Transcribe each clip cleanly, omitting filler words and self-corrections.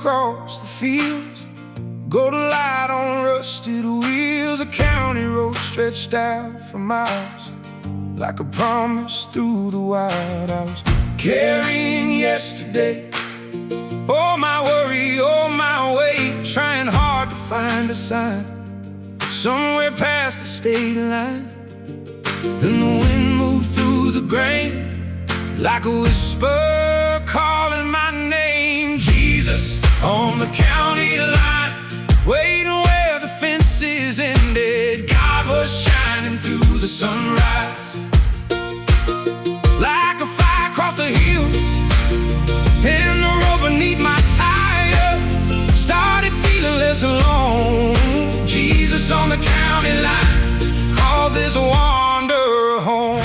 across the fields, go to light on rusted wheels. A county road stretched out for miles, like a promise through the wild. I was carrying yesterday, all my worry, all my weight, trying hard to find a sign somewhere past the state line. Then the wind moved through the grain, like a whisper calling my name. Jesus on the county line, waiting where the fences ended. God was shining through the sunrise, like a fire across the hills, and the road beneath my tires started feeling less alone. Jesus on the county line called this wanderer home.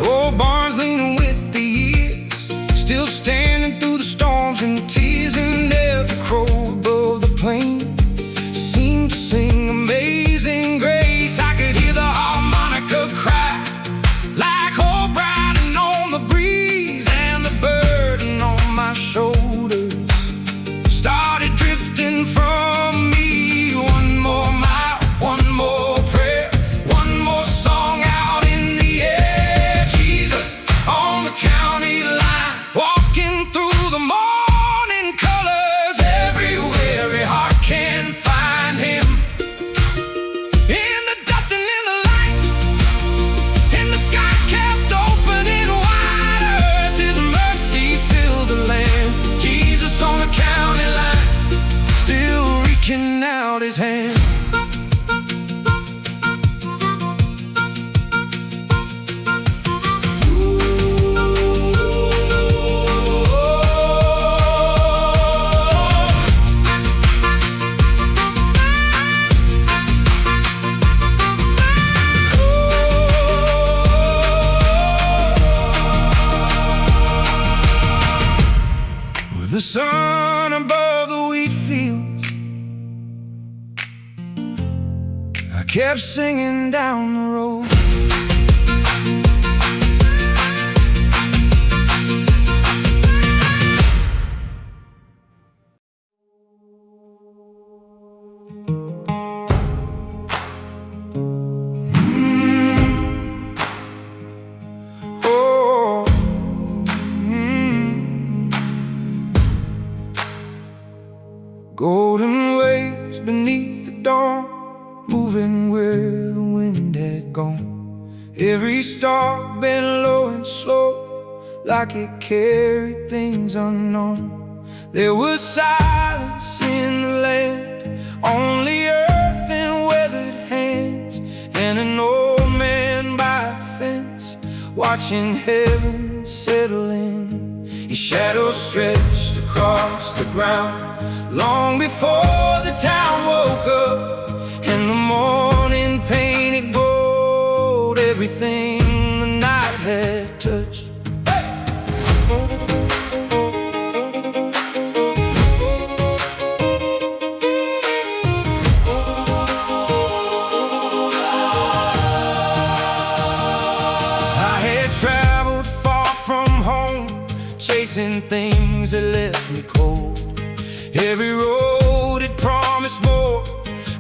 Old barns leaning with the years, still standing through the storms and tears, and every crow above the plain seemed to sing Amazing Grace. I could hear the harmonica cry, like hope riding on the breeze, and the burden on my shoulders started drifting from me. One more mile, one more prayer, one more song out in the air. Jesus on the county line, walking through the morning colors. Every weary heart can find him, in the dust and in the light, and the sky kept opening wider as his mercy filled the land. Jesus on the county line, still reaching out his hand. With the sun above the wheat fields, I kept singing down the road. Oh, golden waves beneath the dawn, moving where the wind had gone. Every star bent low and slow, like it carried things unknown. There was silence in the land, only earth and weathered hands, and an old man by a fence, watching heaven settle in. His shadow stretched across the ground long before the town woke up, and the morning painted gold everything the night had touched. I had traveled far from home, chasing things that left me cold. Every road had promised more,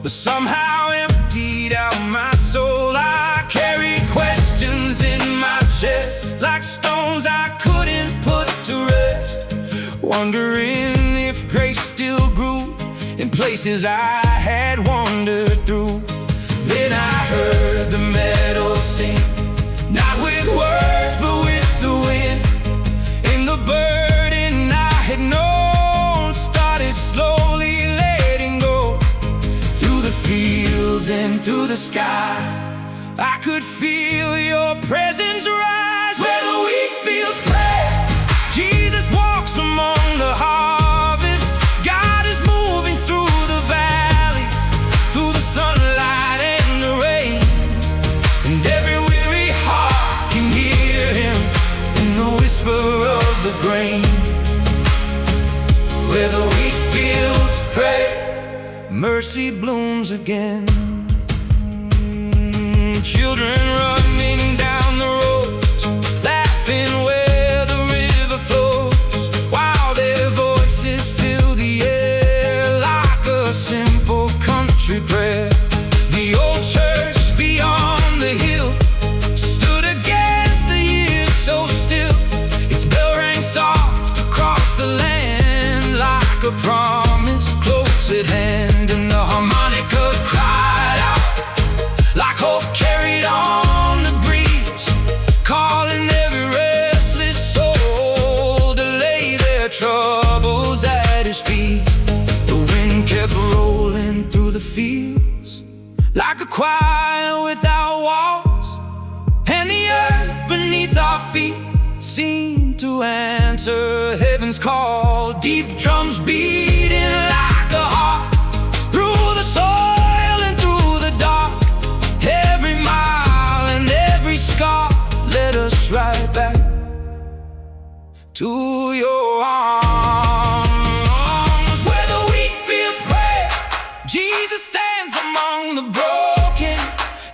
but somehow emptied out my soul. I carried questions in my chest, like stones I couldn't put to rest, wondering if grace still grew in places I had wandered through. Then I heard the meadow sing, not with words but with the wind, and the burden I had known started slowly letting go. Through the fields and through the sky, I could feel your presence rise. Where the wheat fields pray, Jesus walks among the harvest. God is moving through the valleys, through the sunlight and the rain, and every weary heart can hear him in the whisper of the grain. Where the wheat fields pray, mercy blooms again. Children running down the roads, laughing where the river flows, while their voices fill the air like a simple country prayer. The old church beyond the hill stood against the years so still. Its bell rang soft across the land like a promise close at hand, and the harmonicas cried out like hope carried on the breeze, calling every restless soul to lay their troubles at his feet. The wind kept rolling through the fields like a choir without walls, and the earth beneath our feet seemed to answer heaven's call. Deep drums beating like a heart through the soil and through the dark. Every mile and every scar led us right back to your arms. Where the wheat fields pray, Jesus stands among the broken.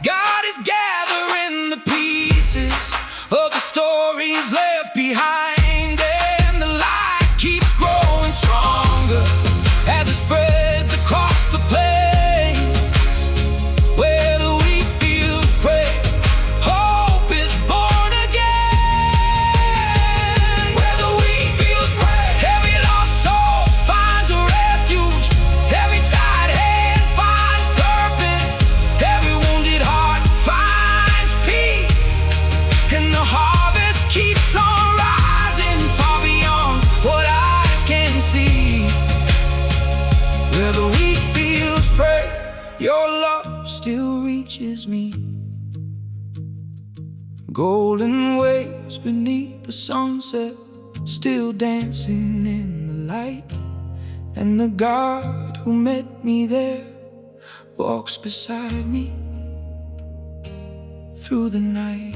God is gathering the pieces of the stories left behind, and the light keeps growing stronger as it spreads across the plains. Where the wheat fields pray, hope is born again. Where the wheat fields pray, every lost soul finds a refuge, every tired hand finds purpose, every wounded heart finds peace, and the harvest keeps on rising far beyond what eyes can see. Where the wheat fields pray, your love still reaches me. Golden waves beneath the sunset, still dancing in the light, and the God who met me there walks beside me through the night.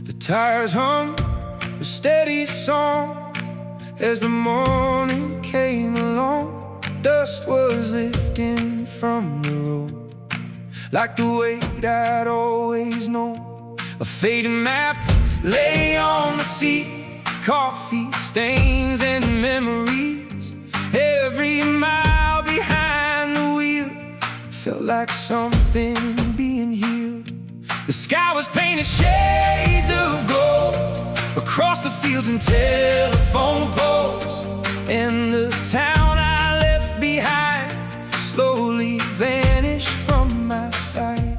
The tires hum a steady song as the morning came along. Dust was lifting from the road like the weight I'd always known. A fading map lay on the seat, coffee stains and memories. Every mile behind the wheel felt like something being healed. The sky was painted shades of gold across the fields and telephone poles, and the town I left behind slowly vanished from my sight.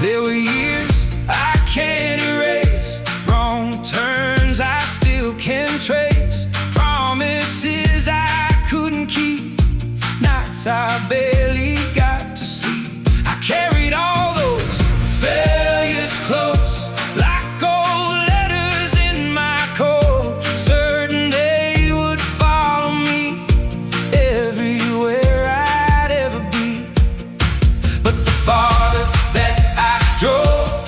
There were years I can't erase, wrong turns I still can trace, promises I couldn't keep, nights I barely got to sleep. I carried all those failures close like old letters in my coat, certain they would follow me everywhere I'd ever be. But the farther that I drove,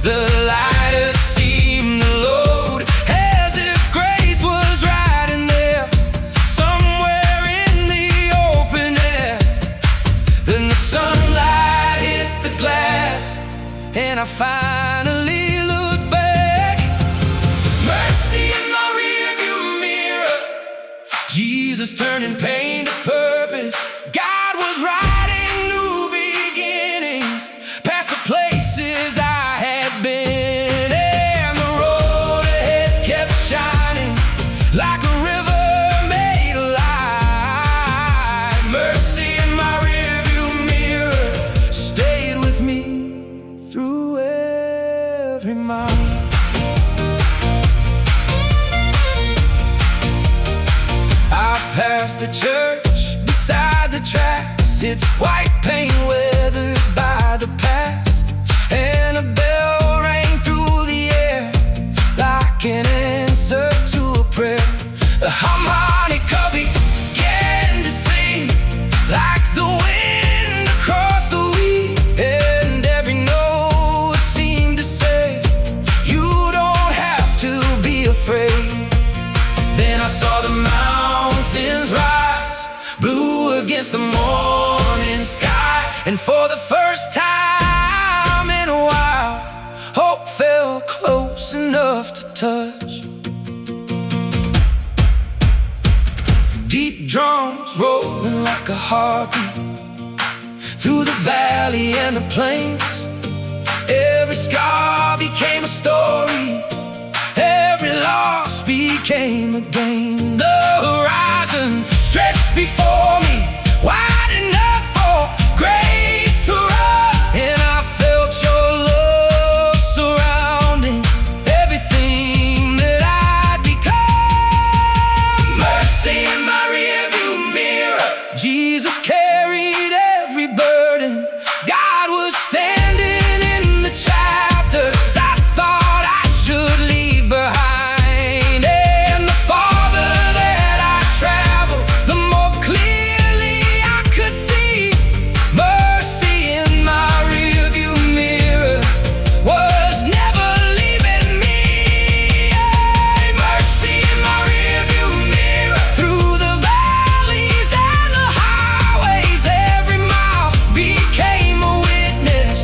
the lighter seemed to load, as if grace was riding there somewhere in the open air. Then the sunlight hit the glass and I finally looked back. Mercy in my rearview mirror, Jesus turning pain to purpose. God was writing new beginnings past the places I had been, and the road ahead kept shining like a river made alive. Mercy in my rearview mirror, For the first time in a while, hope felt close enough to touch. Deep drums rolling like a heartbeat through the valley and the plains. Every scar became a story, every loss became a gain. The horizon stretched before me, wide enough for grace to run. And I felt your love surrounding everything that I'd become. Mercy in my rearview mirror, Jesus carried every burden. God was standing in the chapters I thought I should leave behind. And the farther that I traveled, the more clearly I could see mercy in my rearview mirror was never leaving me. Mercy in my rearview mirror, through the valleys and the highways, every mile became a witness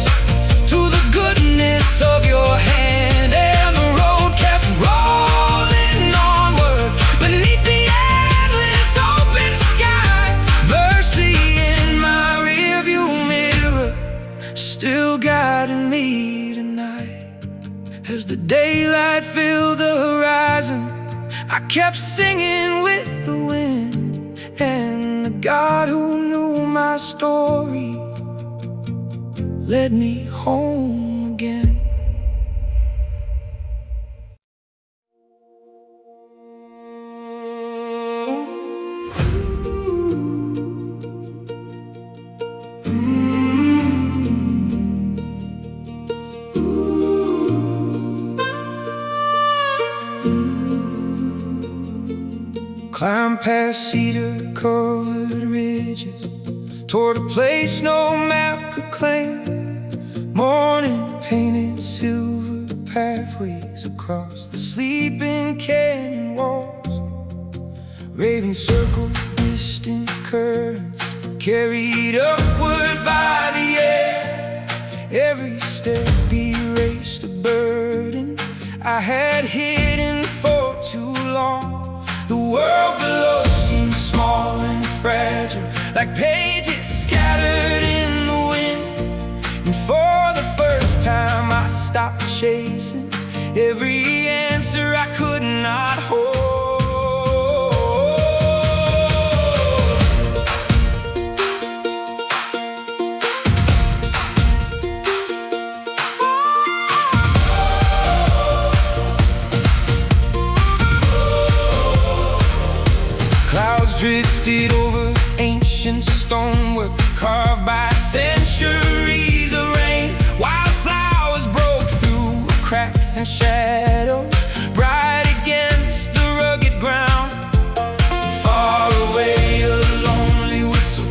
to the goodness of your hand. And the road kept rolling onward beneath the endless open sky. Mercy in my rearview mirror, still guiding me tonight. As the daylight filled the horizon, I kept singing with the wind. And the God who knew my story led me home again. Climb past cedar-covered ridges toward a place no map could claim. Morning painted silver pathways across the sleeping canyon walls. Ravens circled distant currents, carried upward by the air. Every step erased a burden I had hidden for too long. The world below seemed small and fragile, like pages scattered in the wind. And for the first time I stopped chasing every answer I could not hold. Clouds drifted over ancient stonework, carved by centuries of rain. Wildflowers broke through cracks and shadows, bright against the rugged ground. Far away, a lonely whistle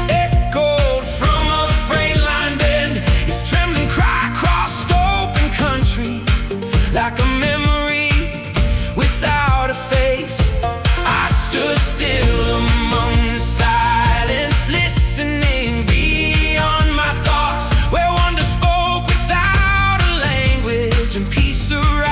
echoed from a freight line bend. Its trembling cry crossed open country like a memory without a face. I stood still among the silence, listening beyond my thoughts, where wonder spoke without a language and peace arrived.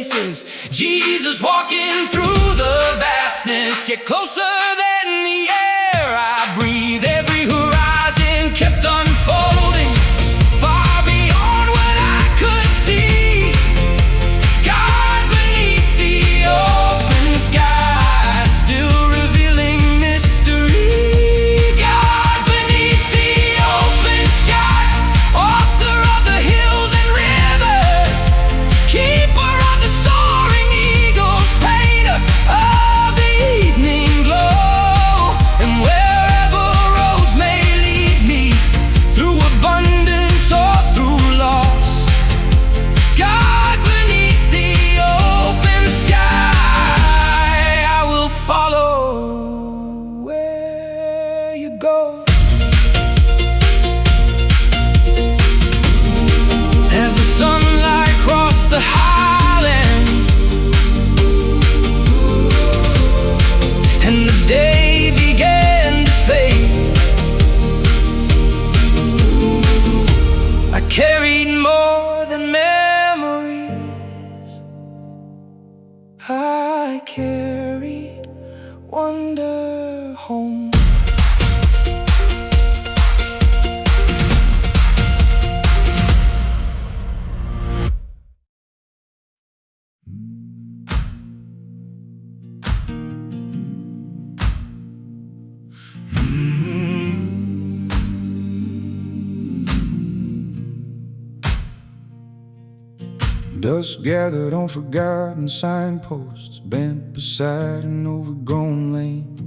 faces, Jesus walking through the vastness, yet closer than the air I breathe. Every horizon kept unfolding, far beyond what I could see. God beneath the open sky, still revealing mystery. God beneath the open sky, author of the hills and rivers, keeper of the soaring eagles, painter of the evening glow. And wherever roads may lead me, through abundance or through loss, God beneath the open sky, I will follow where you go. As the sunlight crossed the highlands and the day began to fade, I carried more than memories, I carried wonder home. Dust gathered on forgotten signposts, bent beside an overgrown lane.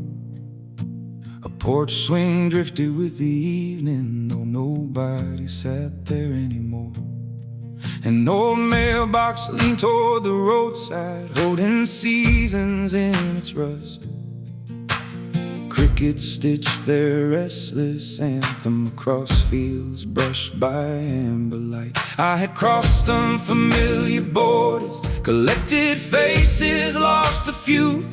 A porch swing drifted with the evening, though nobody sat there anymore. An old mailbox leaned toward the roadside, holding seasons in its rust. Crickets stitched their restless anthem across fields brushed by amber light. I had crossed unfamiliar borders, collected faces, lost a few,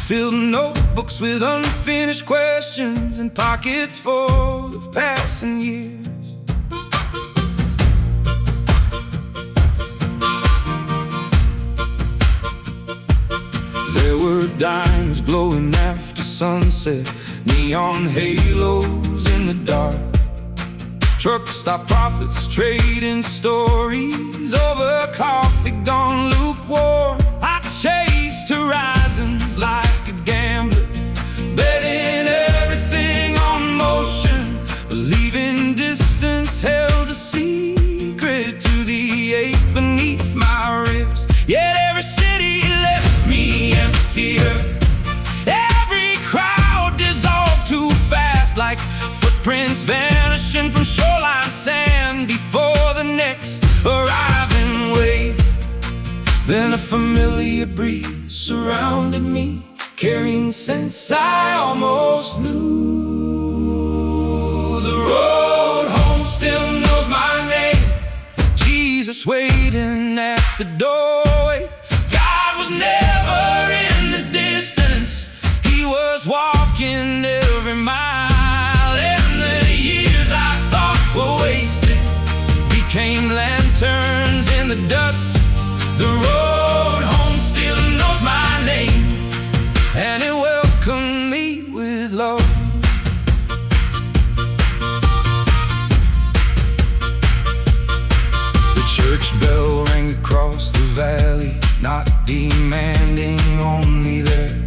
filled notebooks with unfinished questions and pockets full of passing years. There were diamonds glowing after sunset, neon halos in the dark, truck stop prophets trading stories over coffee gone lukewarm. I chased horizons like a gambler, betting everything on motion, believing distance held a secret to the ache beneath my ribs. Yet every city left me emptier, every crowd dissolved too fast, like footprints vanishing from shoreline sand before the next arriving wave. Then a familiar breeze surrounded me, carrying scents I almost knew. The road home still knows my name, Jesus waiting at the doorway. God was never in the distance, He was walking every mile. And the years I thought were wasted became lanterns in the dust. The road home still knows my name, and it welcomed me with love. The church bell rang across the valley, not demanding only there.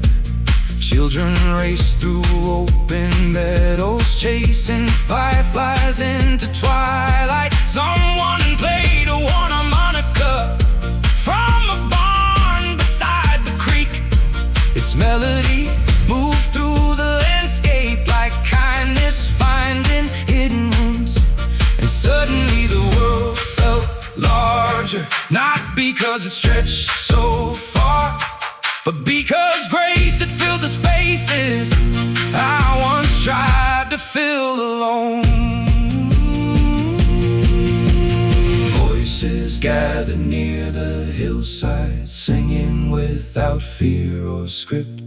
Children raced through open meadows, chasing fireflies into twilight. Someone played a one harmonica from a barn beside the creek. Its melody moved through the landscape like kindness finding hidden wounds. And suddenly the world felt larger, not because it stretched so far, but because grace had filled the spaces I once tried to fill alone. Voices gathered near the hillside, singing without fear or script.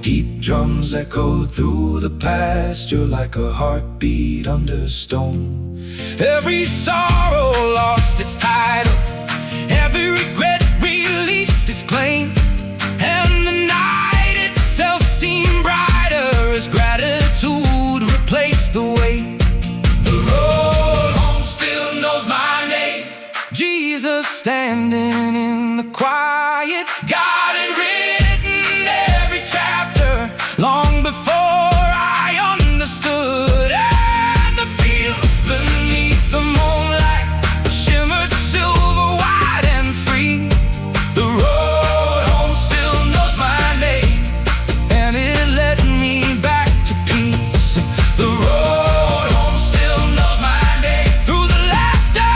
Deep drums echoed through the pasture like a heartbeat under stone. Every sorrow lost its title, every regret Jesus standing in the quiet. God had written every chapter long before I understood. And the fields beneath the moonlight shimmered silver, white and free. The road home still knows my name, and it led me back to peace. The road home still knows my name. Through the laughter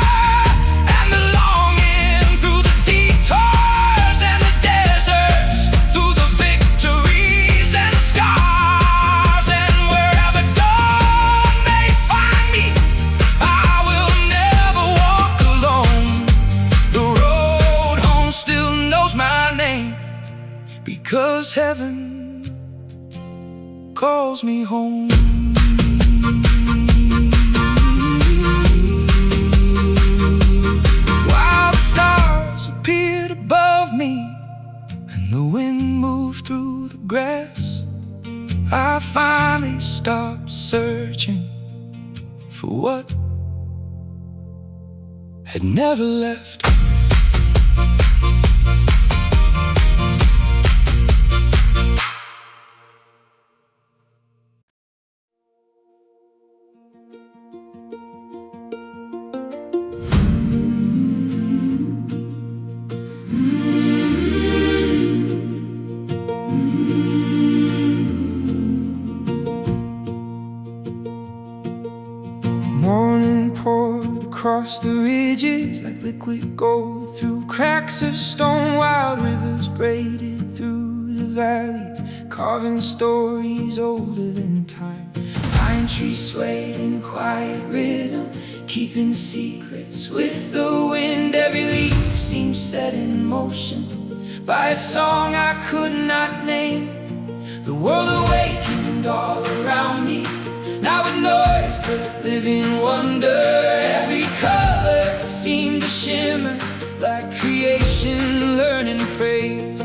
and the longing, through the detours and the deserts, through the victories and scars, and wherever dawn may find me, I will never walk alone. The road home still knows my name, because heaven calls me home. While the stars appeared above me and the wind moved through the grass, I finally stopped searching for what had never left. Morning poured across the ridges like liquid gold, through cracks of stone. Wild rivers braided through the valleys, carving stories older than time. Pine trees swayed in quiet rhythm, keeping secrets with the wind. Every leaf seemed set in motion by a song I could not name. The world awakened all around me, not with noise but living wonder. Every color seemed to shimmer like creation learning praise.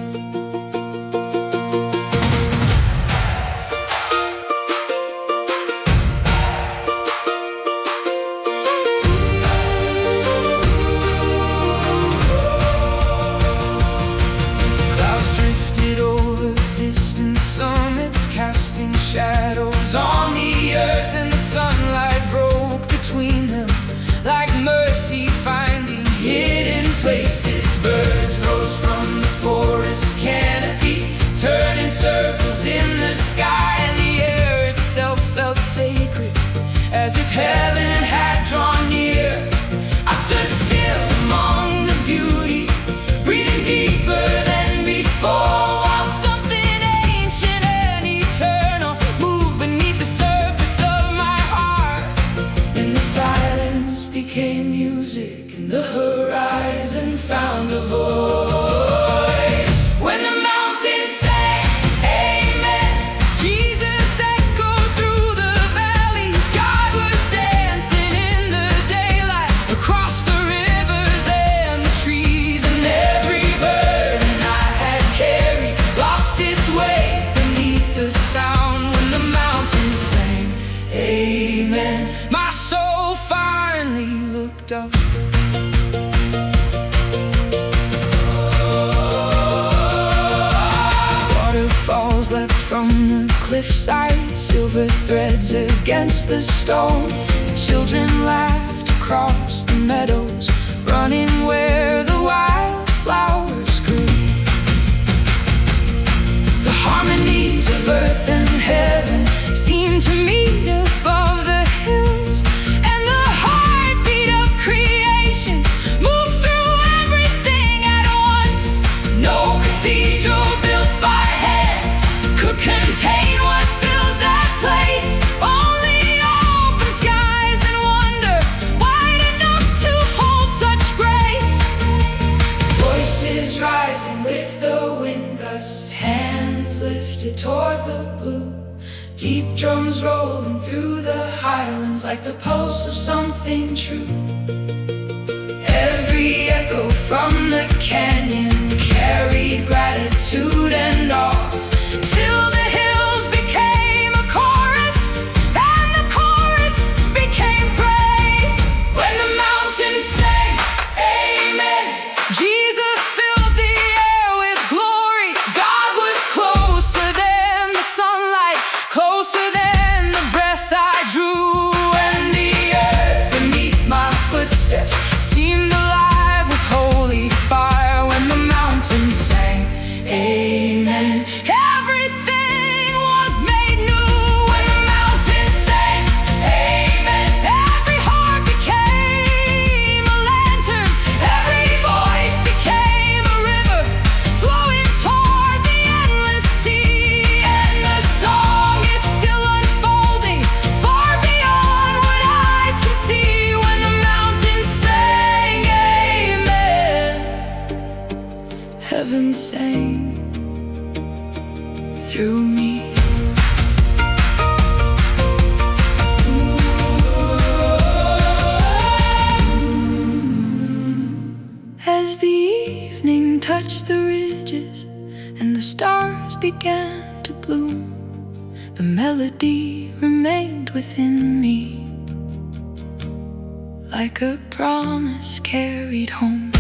Clouds drifted over distant summits, casting shadows on the earth, and the sunlight broke between them like mercy finding hidden places. Birds rose from the forest canopy, turning circles in the sky, and the air itself felt sacred, as if heaven had drawn near. I stood still among the beauty, breathing deeper than before, while something ancient and eternal moved beneath the surface of my heart. Then the silence became music, and the horizon found a voice. When the mountains sang amen, Jesus echoed through the valleys. God was dancing in the daylight across the rivers and the trees, and every burden I had carried lost its way beneath the sound. When the mountains sang amen, my soul finally looked up. Waterfalls leapt from the cliffside, silver threads against the stone. Children laughed across the meadows, running where the wildflowers grew. The harmonies of earth and heaven seemed to meet above the hills, and the heartbeat of creation moved through everything at once. No cathedral built by hands could contain what filled that place. Only open skies and wonder wide enough to hold such grace. Voices rising with the wind gust, hands lifted toward the blue. Deep drums rolling through the highlands like the pulse of something true. Every echo from the canyon carried gratitude and awe, till the hills became a chorus and the chorus became praise. When the mountains sang amen, heaven sang through me. As the evening touched the ridges and the stars began to bloom, the melody remained within me, like a promise carried home.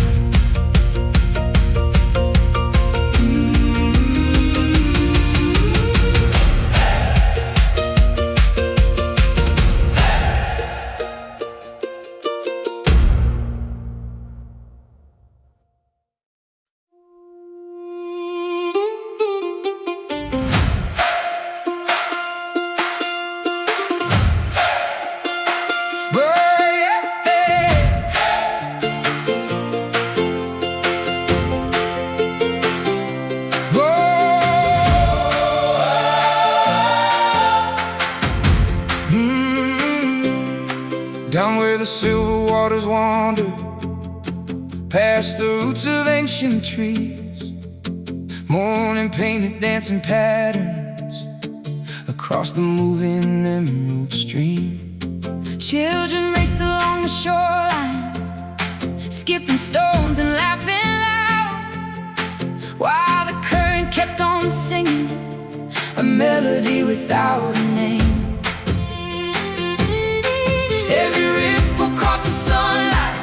Down where the silver waters wander, past the roots of ancient trees, morning painted dancing patterns across the moving emerald stream. Children raced along the shoreline, skipping stones and laughing loud, while the current kept on singing a melody without a name. Every ripple caught the sunlight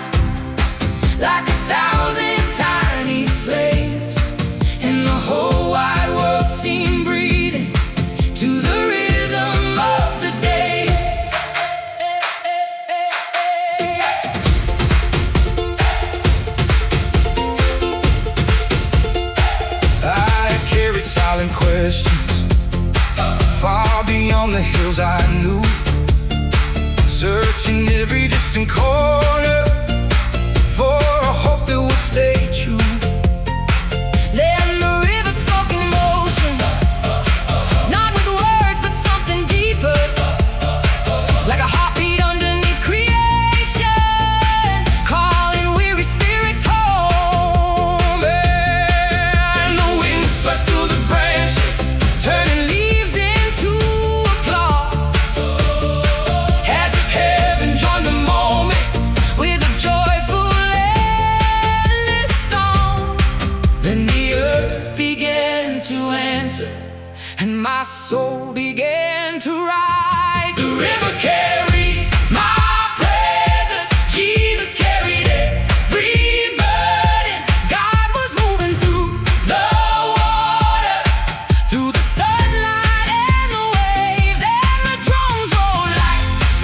like 1,000 tiny flames, and the whole wide world seemed breathing to the rhythm of the day. I carried silent questions far beyond the hills I knew, searching every distant corner for a hope that would stay true. Then the river spoke in motion, not with words but something deeper, like a heartbeat underneath creation, calling weary spirits home. And the wind swept through the branches, turning leaves into applause, as if heaven joined the moment with a joyful endless song. Then the earth began to answer, And my soul began to rise. the river carried my presence, Jesus carried every burden. God was moving through The water, through the sunlight and the waves, and the drums rolled like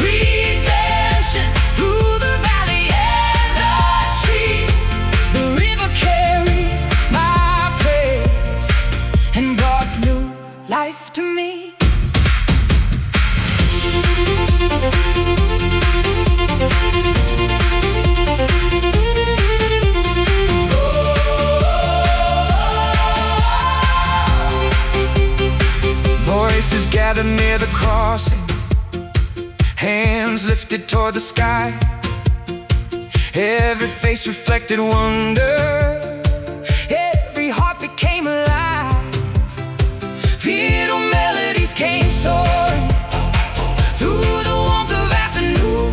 redemption through the valley and the trees. The river carried my praise and brought new life to me. voices gathered near the crossing, hands lifted toward the sky. Every face reflected wonder, Every heart became alive. little melodies came soaring Through the warmth of afternoon,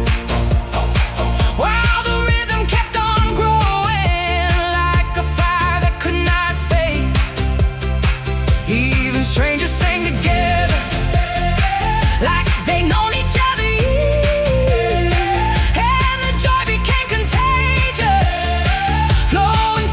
while the rhythm kept on growing like a fire that could not fade. Even strangers sang together Like they'd known each other years, and the joy became contagious, flowing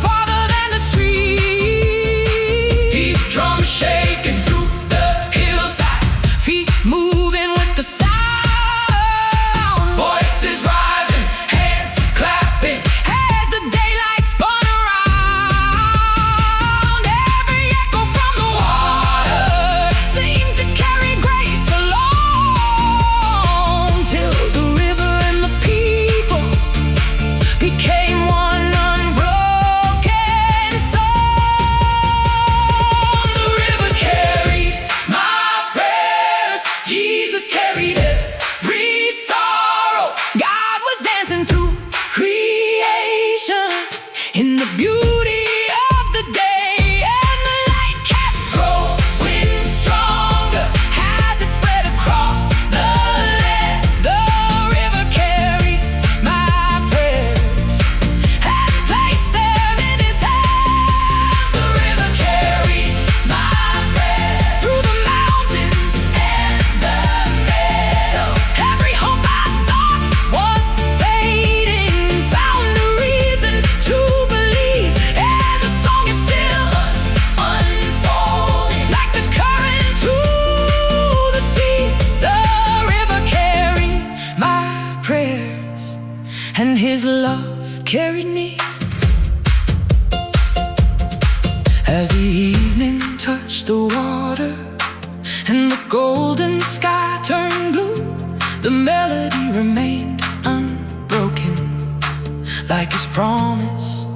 As the evening touched the water and the golden sky turned blue, the melody remained unbroken, like his promise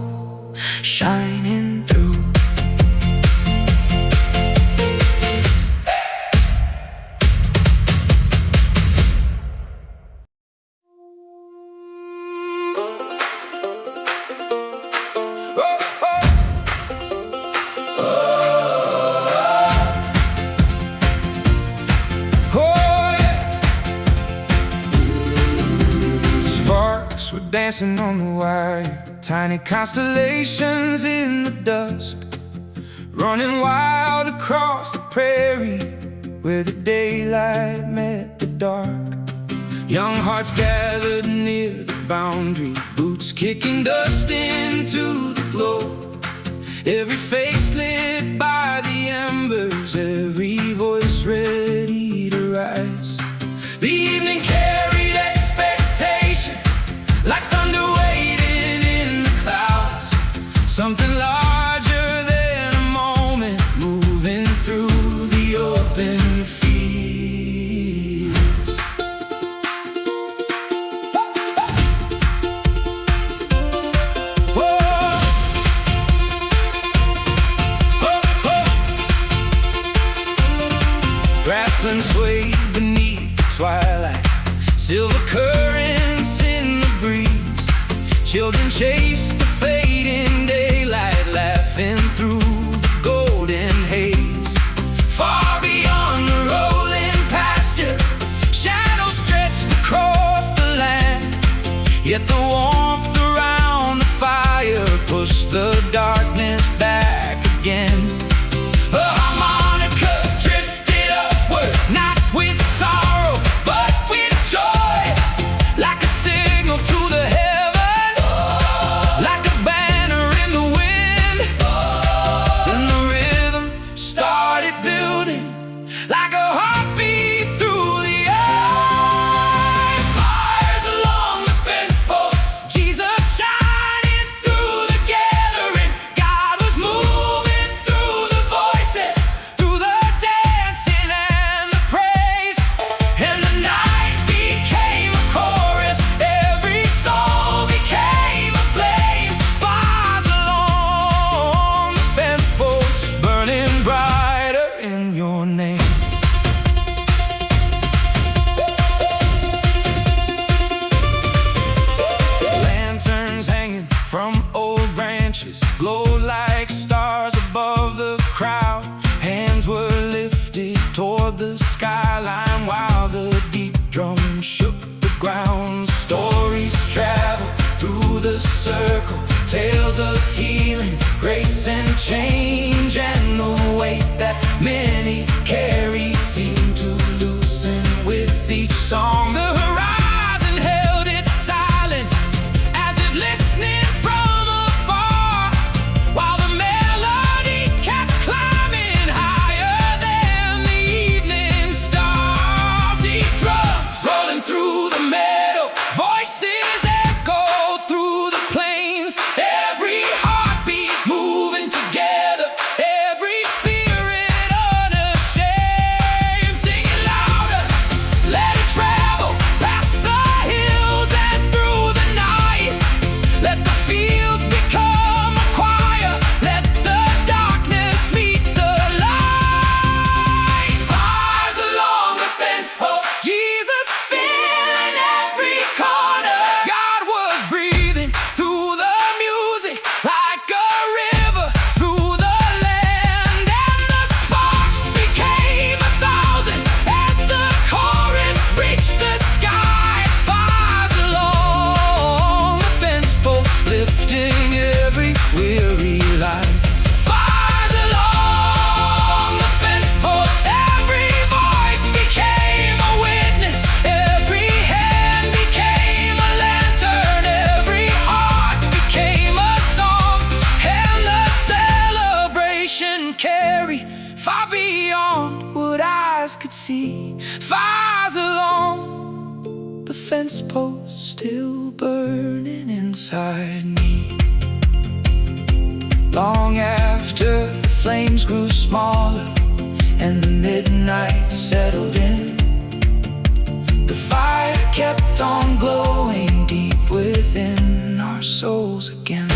shining through. We're dancing on the wire, tiny constellations in the dusk, running wild across the prairie where the daylight met the dark. Young hearts gathered near the boundary, boots kicking dust into the glow. Every face lit by the embers, every voice ready to rise. The evening carried expectation, like thunder waiting in the clouds. Something larger than a moment, moving through the open fields. Whoa. Whoa. Grassland swayed beneath the twilight, silver currents in the breeze. Children chase the fading daylight, laughing through the golden haze. Far beyond the rolling pasture, shadows stretched across the land. Yet the warmth around the fire pushed the darkness back again. A harmonica drifted upward, not with sorrow, but with joy, like a signal to the heavens, like a banner in the wind. Then the rhythm started building, like a heartbeat through the air. Fires along the fence posts, Jesus shining through the gathering. God was moving through the voices, through the dancing and the praise. And the night became a chorus, every soul became a flame. Fires along the fence posts, burning brighter in your name. Lanterns hanging from old branches glowed like stars above the crowd. Hands were lifted toward the skyline while the deep drum shook the ground. Stories travel through the circle, tales of healing, grace and change. And the weight that many carry seemed to loosen with each song. The horizon held its silence, as if listening from afar, while the melody kept climbing higher than the evening stars. Deep drums rolling through the meadow, voices echoed through the plains. Every heartbeat moving together, every spirit unashamed, singing louder, let it travel past the hills and through the night. Let the fields become a choir, let the darkness meet the light. Fires along the fence post, Jesus filling every corner. God was breathing through the music like a river through the land. And the sparks became 1,000 as the chorus reached the sky. Fires along the fence post, lifting every weary life. Fires along the fence post, every voice became a witness, every hand became a lantern, every heart became a song. And the celebration carried far beyond what eyes could see. Fires along the fence post, still burning inside me. Long after the flames grew smaller and the midnight settled in. The fire kept on glowing deep within our souls again.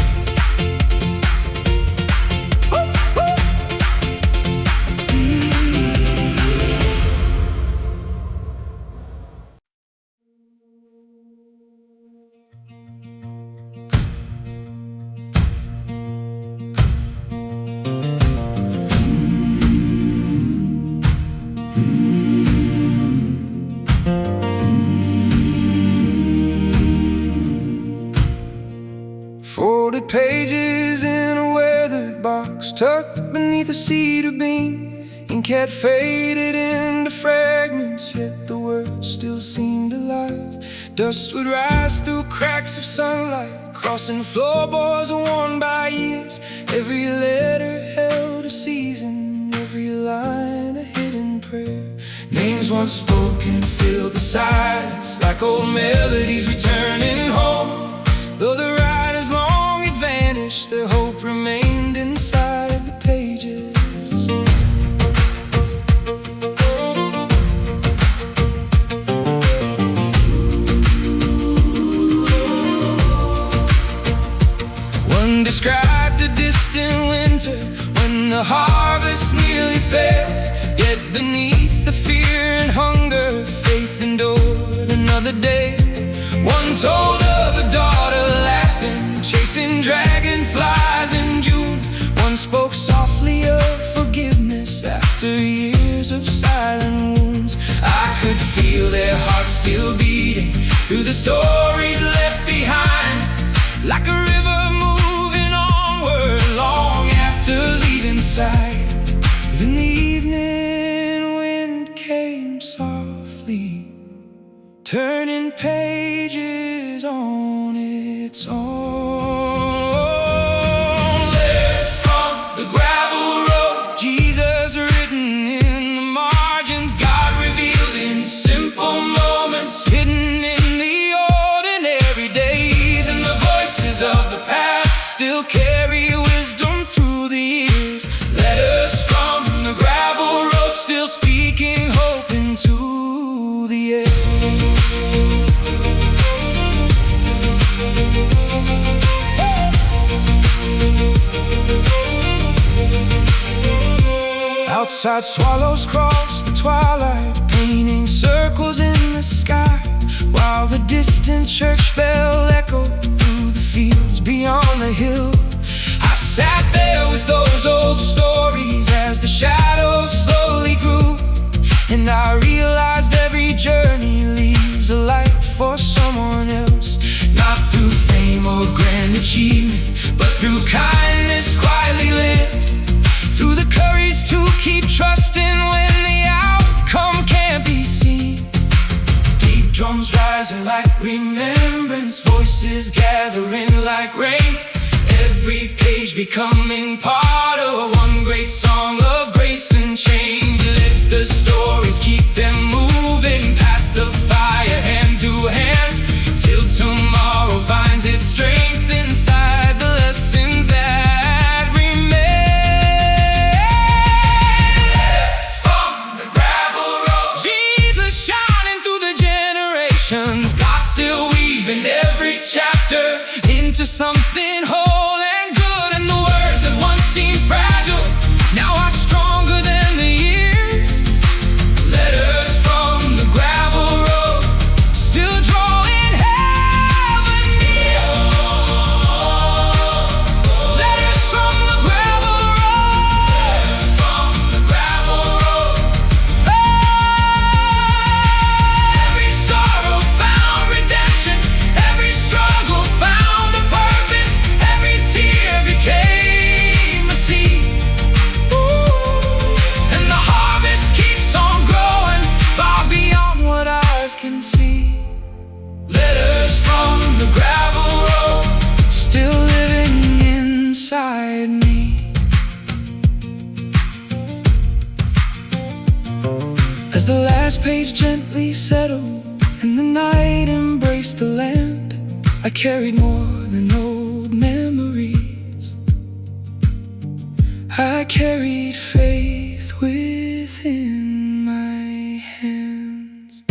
Folded pages in a weathered box, tucked beneath a cedar beam. Ink had faded into fragments, yet the words still seemed alive. Dust would rise through cracks of sunlight, crossing floorboards worn by years. Every letter held a season, every line a hidden prayer. Names once spoken filled the silence, like old melodies returning home. Though the writers long had vanished, their hope remained inside the pages. One described a distant winter when the harvest nearly failed. Yet beneath the fear and hunger, faith endured another day. One told of a daughter laughing, chasing dragonflies in June. One spoke softly of forgiveness after years of silent wounds. I could feel their hearts still beating through the stories left behind, like a river moving onward long after leaving sight. Then the evening wind came softly, turning pages on its own. Letters from the gravel road, Jesus written in the margins, God revealed in simple moments, hidden in the ordinary days. And the voices of the past still carry wisdom through the years. Letters from the gravel road, still speaking hope into the air. Outside, swallows cross the twilight, painting circles in the sky, while the distant church bell echoed through the fields beyond the hill. I sat there with those old stories as the shadows slowly grew, and I realized every journey leaves a light for someone else. Not through fame or grand achievement, but through kindness quietly lived, through the courage to keep trusting when the outcome can't be seen. Deep drums rising like remembrance, voices gathering like rain. Every page becoming part of one great song of grace and change. Lift the stories, keep them moving past the fire, hand to hand, till tomorrow finds its strength inside the lessons that remain. Letters from the gravel road, Jesus shining through the generations, God still weaving every chapter into something whole and good. And the words that once seemed fragile now are stronger than the years. Letters from the gravel road, still drawing heaven near. Letters from the gravel road, letters from the gravel road. Every sorrow found redemption, every struggle found a purpose, every tear became a seed. And the harvest keeps on growing far beyond what eyes can see. Letters from the gravel road, still living inside me. As the last page gently settled and the night embraced the land, I carried more than old memories. I carried faith within my hands.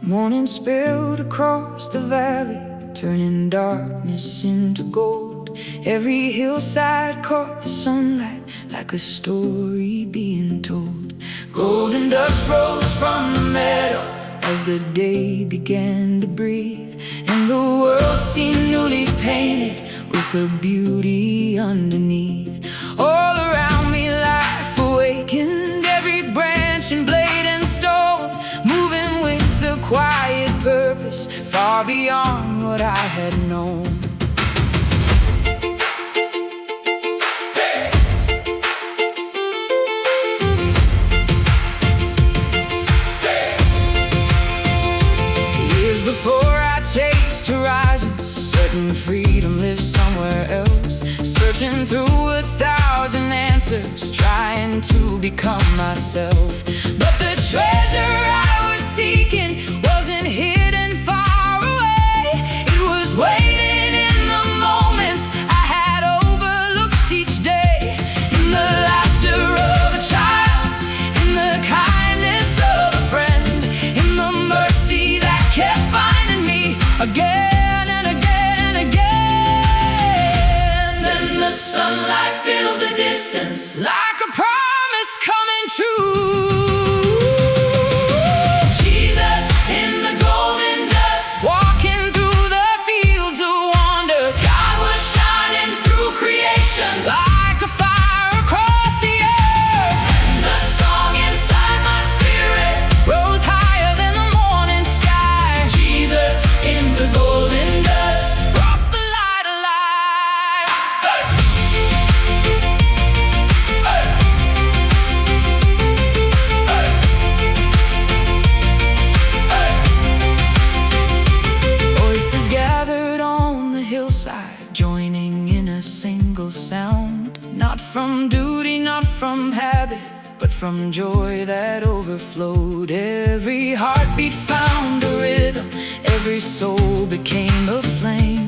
Morning spilled across the valley, turning darkness into gold. Every hillside caught the sunlight like a story being told. Golden dust rose from the meadow as the day began to breathe, and the world seemed newly painted with the beauty underneath. All around me life awakened, every branch and blade and stone, moving with a quiet purpose far beyond what I had known. Years before I chased horizons, certain freedom lives somewhere else, searching through 1,000 answers, trying to become myself. But the treasure I was seeking wasn't hidden far away. It was waiting in the moments I had overlooked each day, in the laughter of a child, in the kindness of a friend, in the mercy that kept finding me again and again and again. Then the sunlight filled the distance like a promise coming true. Joining in a single sound, not from duty, not from habit, but from joy that overflowed. Every heartbeat found a rhythm, every soul became a flame.